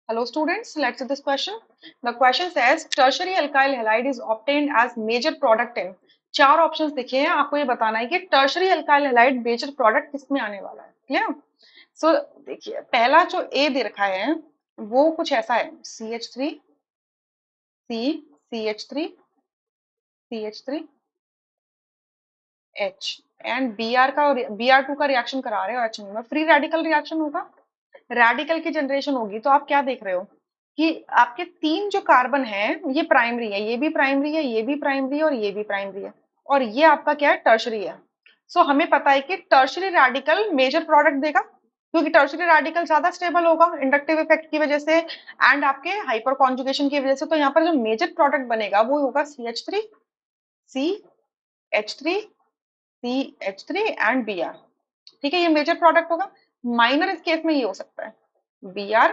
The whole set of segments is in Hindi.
Hello students, let's see this question. The question says tertiary alkyl halide is obtained as major product in. चार ऑप्शंस दिखे हैं, आपको ये बताना है कि tertiary alkyl halide major product किसमें आने वाला है. क्लियर? सो देखिए, पहला जो ए दे रखा है वो कुछ ऐसा है, CH3 C CH3 CH3 H and Br2 का रिएक्शन करा रहे हो HM में, फ्री रेडिकल रिएक्शन होगा, रेडिकल की जनरेशन होगी. तो आप क्या देख रहे हो कि आपके तीन जो कार्बन है ये प्राइमरी है, ये भी प्राइमरी है, ये भी प्राइमरी है और ये भी प्राइमरी है, और ये आपका क्या है, टर्शरी है. सो हमें पता है कि टर्शरी रेडिकल मेजर प्रोडक्ट देगा, क्योंकि टर्शरी रेडिकल ज्यादा स्टेबल होगा इंडक्टिव इफेक्ट की वजह से एंड आपके हाइपर कॉन्जुगेशन की वजह से. तो यहाँ पर जो मेजर प्रोडक्ट बनेगा वो होगा CH3 CH3 CH3 and Br. ठीक है, ये मेजर प्रोडक्ट होगा. माइनर इस केस में ये हो सकता है Br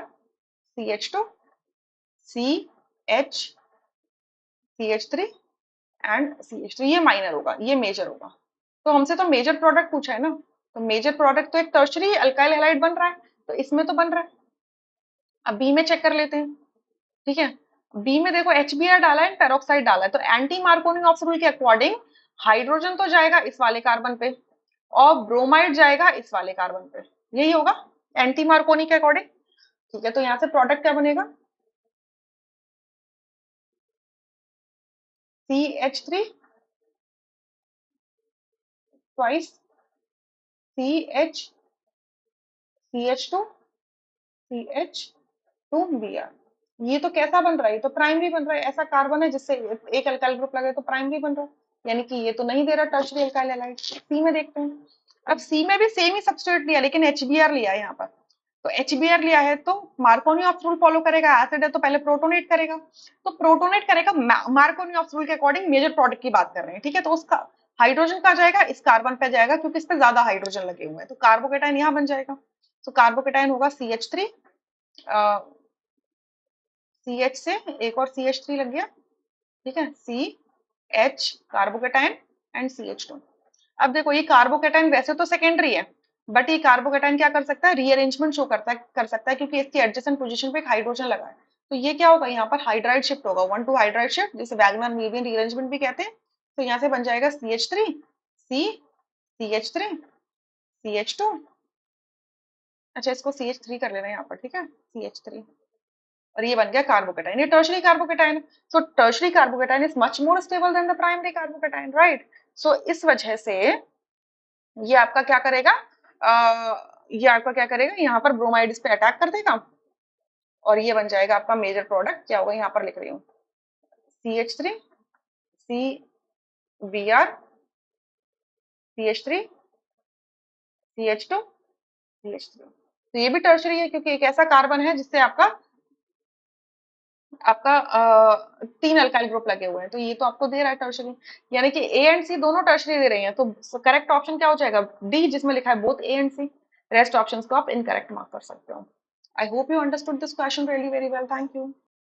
CH2 CH CH3 and CH3, ये माइनर होगा, ये मेजर होगा. तो हमसे तो मेजर प्रोडक्ट पूछा है ना, तो मेजर प्रोडक्ट तो एक टर्शरी अल्काइल हैलाइड बन रहा है, तो इसमें तो बन रहा है. अब बी में चेक कर लेते हैं. ठीक है, बी में देखो HBr डाला है, पेरोक्साइड डाला है, तो एंटी मार्कोनी ऑफ रूल के अकॉर्डिंग हाइड्रोजन तो जाएगा इस वाले कार्बन पे और ब्रोमाइड जाएगा इस वाले कार्बन पे, यही होगा एंटी मार्कोनी के अकॉर्डिंग. ठीक है, तो यहाँ से प्रोडक्ट क्या बनेगा, CH3 twice CH CH2 CH2Br. ये तो कैसा बन रहा है, ये तो प्राइमरी बन रहा है, ऐसा कार्बन है जिससे एक अल्काइल ग्रुप लगे तो प्राइमरी बन रहा है, यानी कि ये तो नहीं दे रहा टर्शरी अल्काइल हैलाइड. सी में देखते हैं. अब सी में भी सेम ही सब्स्टिट्यूट लिया, लेकिन HBr लिया है यहाँ पर. तो HBr लिया है तो मार्कोनी ऑफ रूल फॉलो करेगा, एसिड है तो पहले प्रोटोनेट करेगा, तो प्रोटोनेट करेगा मार्कोनी ऑफ रूल के अकॉर्डिंग, मेजर प्रोडक्ट की बात कर रहे हैं. ठीक है, तो उसका हाइड्रोजन कहाँ जाएगा, इस कार्बन पे जाएगा, क्योंकि इस पे ज्यादा हाइड्रोजन लगे हुए हैं, तो कार्बोकेटाइन यहाँ बन जाएगा. तो कार्बोकेटाइन होगा CH3, CH से एक और CH3 लग गया. ठीक है, CH कार्बोकेटाइन एंड CH2. अब देखो, ये कार्बोकेटाइन वैसे तो सेकेंडरी है, बट ये कार्बोकेटाइन क्या कर सकता है, रीअरेंजमेंट शो कर सकता है, क्योंकि इसकी एडजेसेंट पोजीशन पे एक हाइड्रोजन लगा है. तो ये क्या होगा, यहाँ पर हाइड्राइड शिफ्ट होगा, 1 to हाइड्राइड शिफ्ट, जिसे वैगनर मीलियन रीअरेंजमेंट भी कहते हैं. तो यहाँ से बन जाएगा CH3 C CH3 CH2. अच्छा, इसको CH3 कर लेना है यहाँ पर. ठीक है, CH3, और ये बन गया कार्बोकेटाइन, ये tertiary carbocation. So tertiary carbocation is much more stable than the primary carbocation, right. So इस वजह से ये आपका क्या करेगा, ये आपका क्या करेगा, यहाँ पर ब्रोमाइड इस पे अटैक कर देगा, और ये बन जाएगा आपका मेजर प्रोडक्ट. क्या होगा, यहाँ पर लिख रही हूँ CH3 CBr CH3 CH2 CH3. तो ये भी टर्शरी है, क्योंकि एक ऐसा कार्बन है जिससे आपका आपका तीन अल्काइल ग्रुप लगे हुए हैं, तो ये तो आपको दे रहा है टर्शरी, यानी कि ए एंड सी दोनों टर्शरी दे रही हैं. तो करेक्ट ऑप्शन क्या हो जाएगा, डी, जिसमें लिखा है both A and C. Rest options को आप इनकरेक्ट मार्क कर सकते हो. I hope you understood this question really very well. Thank you.